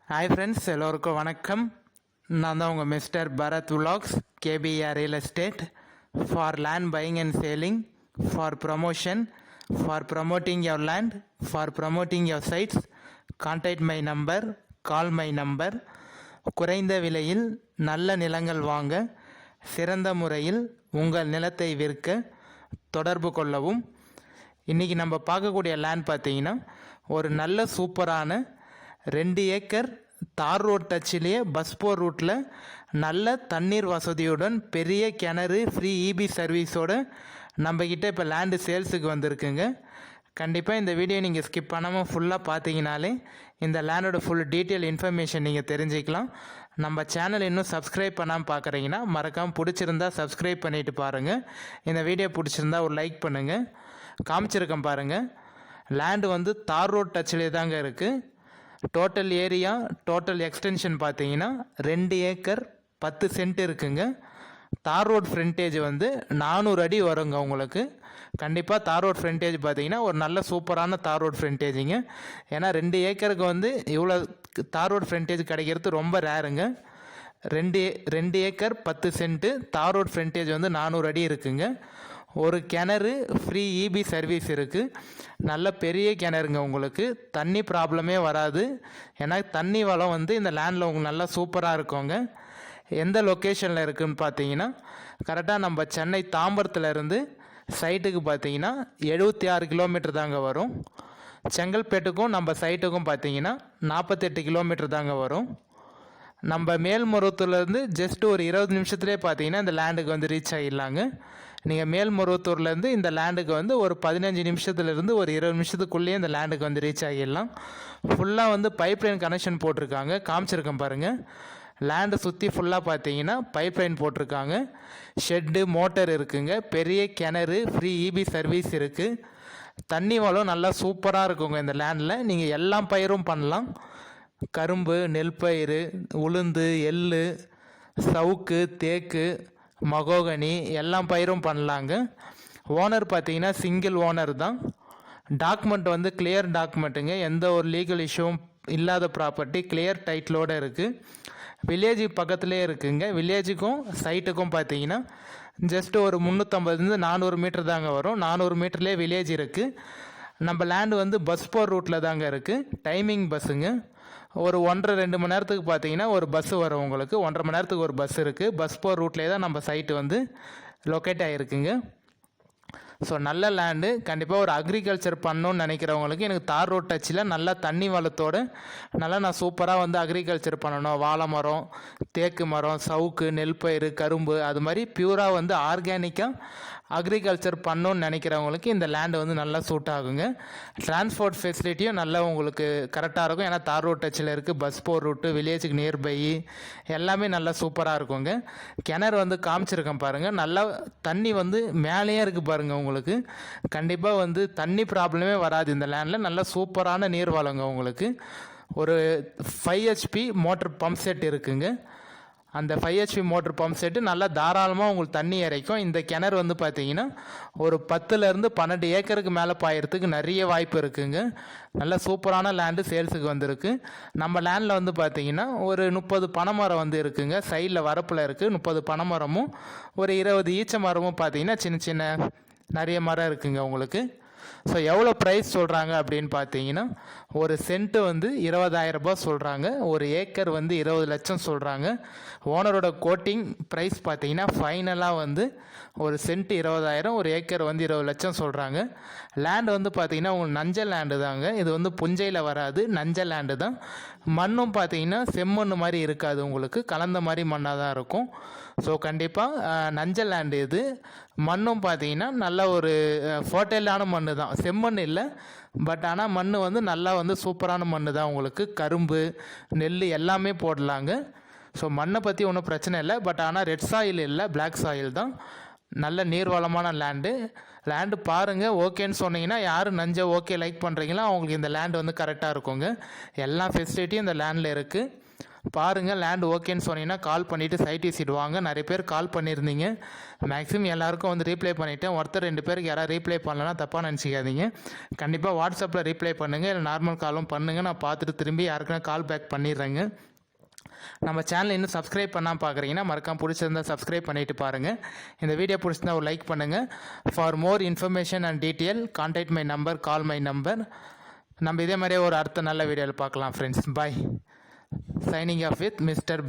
Hi friends, எல்லோருக்கும் வணக்கம். நான் தான் உங்கள் மிஸ்டர் பரத் விலாக்ஸ், KPR real estate. For land buying and selling, for promotion, for promoting your land, for promoting your sites, contact my number, call my number. குறைந்த விலையில் நல்ல நிலங்கள் வாங்க, சிறந்த முறையில் உங்கள் நிலத்தை விற்க தொடர்பு கொள்ளவும். இன்றைக்கி நம்ம பார்க்கக்கூடிய லேண்ட் பார்த்தீங்கன்னா ஒரு நல்ல சூப்பரான 2 ஏக்கர் தார் ரோட் டச்சிலேயே பஸ் போர் ரூட்டில் நல்ல தண்ணீர் வசதியுடன் பெரிய கிணறு ஃப்ரீ இபி சர்வீஸோடு நம்மக்கிட்ட இப்போ லேண்டு சேல்ஸுக்கு வந்திருக்குங்க. கண்டிப்பாக இந்த வீடியோ நீங்கள் ஸ்கிப் பண்ணாமல் ஃபுல்லாக பார்த்தீங்கனாலே இந்த லேண்டோட ஃபுல் டீட்டெயில் இன்ஃபர்மேஷன் நீங்கள் தெரிஞ்சுக்கலாம். நம்ம சேனல் இன்னும் சப்ஸ்கிரைப் பண்ணாமல் பார்க்குறீங்கன்னா மறக்காமல் பிடிச்சிருந்தா சப்ஸ்கிரைப் பண்ணிவிட்டு பாருங்கள். இந்த வீடியோ பிடிச்சிருந்தா ஒரு லைக் பண்ணுங்கள். காமிச்சிருக்கேன் பாருங்கள். லேண்டு வந்து தார் ரோட் டச்சிலே தாங்க இருக்குது. டோட்டல் ஏரியா, டோட்டல் எக்ஸ்டென்ஷன் பார்த்தீங்கன்னா 2 ஏக்கர் 10 சென்ட் இருக்குங்க. தார் ரோட் ஃப்ரண்டேஜ் வந்து 400 அடி வருங்க உங்களுக்கு. கண்டிப்பாக தார் ரோட் ஃப்ரண்டேஜ் பார்த்தீங்கன்னா ஒரு நல்ல சூப்பரான தார் ரோட் ஃப்ரண்டேஜுங்க. ஏன்னா 2 ஏக்கருக்கு வந்து இவ்வளோ தார் ரோட் ஃப்ரண்டேஜ் கிடைக்கிறது ரொம்ப ரேருங்க. 2 ஏக்கர் 10 சென்ட்டு தார் ரோட் ஃப்ரண்டேஜ் வந்து 400 அடி இருக்குங்க. ஒரு கிணறு ஃப்ரீ இபி சர்வீஸ் இருக்குது. நல்ல பெரிய கிணறுங்க, உங்களுக்கு தண்ணி ப்ராப்ளமே வராது. ஏன்னா தண்ணி வளம் வந்து இந்த லேண்டில் உங்களுக்கு நல்லா சூப்பராக இருக்குங்க. எந்த லொக்கேஷனில் இருக்குதுன்னு பார்த்தீங்கன்னா கரெக்டாக நம்ம சென்னை தாம்பரத்துலேருந்து சைட்டுக்கு பார்த்தீங்கன்னா 76 கிலோமீட்டர் தாங்க வரும். செங்கல்பேட்டுக்கும் நம்ம சைட்டுக்கும் பார்த்தீங்கன்னா 48 கிலோமீட்டர் தாங்க வரும். நம்ம மேல்மருவத்தூர்லேருந்து ஜஸ்ட் ஒரு 20 நிமிஷத்துலேயே பார்த்தீங்கன்னா இந்த லேண்டுக்கு வந்து ரீச் ஆகிடலாங்க. நீங்கள் மேல்மருவத்தூர்லேருந்து இந்த லேண்டுக்கு வந்து ஒரு 15 நிமிஷத்துலேருந்து ஒரு 20 நிமிஷத்துக்குள்ளேயே இந்த லேண்டுக்கு வந்து ரீச் ஆகிடலாம். ஃபுல்லாக வந்து பைப் லைன் கனெக்ஷன் போட்டிருக்காங்க, காமிச்சிருக்கேன் பாருங்கள். லேண்டை சுற்றி ஃபுல்லாக பார்த்தீங்கன்னா பைப் லைன் போட்டிருக்காங்க. ஷெட்டு, மோட்டர் இருக்குங்க. பெரிய கிணறு, ஃப்ரீ இபி சர்வீஸ் இருக்குது. தண்ணி வளம் நல்லா சூப்பராக இருக்குங்க இந்த லேண்டில். நீங்கள் எல்லா பயிரும் பண்ணலாம். கரும்பு, நெல் பயிர், உளுந்து, எள், சவுக்கு, தேக்கு, மகோகனி எல்லாம் பயிரும் பண்ணலாங்க. ஓனர் பார்த்தீங்கன்னா சிங்கிள் ஓனர் தான். டாக்குமெண்ட் வந்து கிளியர் டாக்குமெண்ட்டுங்க. எந்த ஒரு லீகல் இஷ்யூவும் இல்லாத ப்ராப்பர்ட்டி, கிளியர் டைட்டிலோடு இருக்குது. வில்லேஜ் பக்கத்துலேயே இருக்குங்க. வில்லேஜுக்கும் சைட்டுக்கும் பார்த்தீங்கன்னா ஜஸ்ட் ஒரு 350-400 மீட்டர் தாங்க வரும். 400 மீட்டர்லேயே வில்லேஜ் இருக்குது. நம்ம லேண்டு வந்து பஸ் போர் ரூட்டில் தாங்க இருக்குது. டைமிங் பஸ்ஸுங்க. ஒரு 1.5-2 மணி நேரத்துக்கு பார்த்தீங்கன்னா ஒரு பஸ்ஸு வரும் உங்களுக்கு. 1.5 மணி நேரத்துக்கு ஒரு பஸ் இருக்குது. பஸ் போர் ரூட்லேயே தான் நம்ம சைட்டு வந்து லொக்கேட் ஆகிருக்குங்க. ஸோ நல்ல லேண்டு. கண்டிப்பாக ஒரு அக்ரிகல்ச்சர் பண்ணணுன்னு நினைக்கிறவங்களுக்கு எனக்கு தார் ரோட் டச்சில் நல்லா தண்ணி வளத்தோடு நல்லா நான் சூப்பராக வந்து அக்ரிகல்ச்சர் பண்ணணும். வாழை மரம், தேக்கு மரம், சவுக்கு, நெல் பயிர், கரும்பு, அது மாதிரி பியூராக வந்து ஆர்கானிக்காக அக்ரிகல்ச்சர் பண்ணணுன்னு நினைக்கிறவங்களுக்கு இந்த லேண்டு வந்து நல்லா சூட் ஆகுங்க. டிரான்ஸ்போர்ட் ஃபெசிலிட்டியும் நல்லா உங்களுக்கு கரெக்டாக இருக்கும். ஏன்னா தார் ரோட் டச்சில் இருக்குது. பஸ் போர் ரூட்டு, வில்லேஜுக்கு நியர்பை எல்லாமே நல்லா சூப்பராக இருக்குங்க. கிணறு வந்து காமிச்சிருக்கேன் பாருங்கள். நல்லா தண்ணி வந்து மேலேயே இருக்குது பாருங்கள். உங்களுக்கு கண்டிப்பாக வந்து தண்ணி ப்ராப்ளமே வராது இந்த லேண்டில். நல்லா சூப்பரான நீர் வளங்க உங்களுக்கு. ஒரு 5 HP மோட்டர் பம்ப் செட் இருக்குங்க. அந்த 5 HP மோட்டர் பம்ப் செட்டு நல்லா தாராளமாக உங்களுக்கு தண்ணி இறைக்கும். இந்த கிணறு வந்து பார்த்தீங்கன்னா ஒரு 10-12 ஏக்கருக்கு மேலே பாயறதுக்கு நிறைய வாய்ப்பு இருக்குங்க. நல்ல சூப்பரான லேண்டு சேல்ஸுக்கு வந்திருக்கு. நம்ம லேண்டில் வந்து பார்த்தீங்கன்னா ஒரு 30 பனைமரம் வந்து இருக்குங்க. சைடில் வரப்பில் இருக்குது. 30 பனைமரமும் ஒரு 20 ஈச்ச மரமும் பார்த்தீங்கன்னா சின்ன சின்ன நிறைய மரம் இருக்குங்க உங்களுக்கு. ஸோ எவ்வளோ ப்ரைஸ் சொல்கிறாங்க அப்படின்னு பார்த்தீங்கன்னா ஒரு சென்ட்டு வந்து 20,000 ரூபாய் சொல்கிறாங்க. ஒரு ஏக்கர் வந்து 20 லட்சம் சொல்கிறாங்க. ஓனரோட கோட்டிங் ப்ரைஸ் பார்த்தீங்கன்னா ஃபைனலாக வந்து ஒரு சென்ட்டு 20,000, ஒரு ஏக்கர் வந்து 20 லட்சம் சொல்கிறாங்க. லேண்டு வந்து பார்த்தீங்கன்னா உங்களுக்கு நஞ்சல் லேண்டு தாங்க. இது வந்து புஞ்சையில் வராது, நஞ்சல் லேண்டு தான். மண்ணும் பார்த்தீங்கன்னா செம்மண் மாதிரி இருக்காது, உங்களுக்கு கலந்த மாதிரி மண்ணாக தான் இருக்கும். ஸோ கண்டிப்பாக நஞ்சல் லேண்டு இது. மண்ணும் பார்த்தீங்கன்னா நல்ல ஒரு ஃபர்டைலான மண் தான், செம்மண் இல்லை. பட் ஆனால் மண் வந்து நல்லா வந்து சூப்பரான மண் தான். உங்களுக்கு கரும்பு, நெல் எல்லாமே போடலாங்க. ஸோ மண்ணை பற்றி ஒன்றும் பிரச்சனை இல்லை. பட் ஆனால் ரெட் சாயில் இல்லை, பிளாக் சாயில் தான். நல்ல நீர்வளமான லேண்டு பாருங்கள். ஓகேன்னு சொன்னீங்கன்னா யார் நஞ்சை ஓகே லைக் பண்ணுறீங்களோ அவங்களுக்கு இந்த லேண்டு வந்து கரெக்டாக இருக்குங்க. எல்லா ஃபெசிலிட்டியும் இந்த லேண்டில் இருக்குது. பாருங்கள். லேண்ட் ஓகேன்னு சொன்னீங்கன்னா கால் பண்ணிவிட்டு சைட் விசிட் வாங்க. நிறைய பேர் கால் பண்ணியிருந்தீங்க. மேக்ஸிமம் எல்லாருக்கும் வந்து ரீப்ளை பண்ணிவிட்டேன். ஒருத்தர் 2 பேருக்கு யாராவது ரீப்ளை பண்ணலன்னா தப்பாக நினச்சிக்காதீங்க. கண்டிப்பாக வாட்ஸ்அப்பில் ரீப்ளை பண்ணுங்கள், இல்லை நார்மல் காலும் பண்ணுங்கள். நான் பார்த்துட்டு திரும்பி யாருக்குன்னா கால் பேக் பண்ணிடுறேங்க. நம்ம சேனல் இன்னும் சப்ஸ்கிரைப் பண்ணாமல் பார்க்குறீங்கன்னா மறக்காம பிடிச்சிருந்தா சப்ஸ்கிரைப் பண்ணிவிட்டு பாருங்கள். இந்த வீடியோ பிடிச்சிருந்தா ஒரு லைக் பண்ணுங்கள். For more information and detail contact my number, call my number. நம்ம இதே மாதிரியே ஒரு அடுத்த நல்ல வீடியோவில் பார்க்கலாம் friends. Bye. Signing off with mister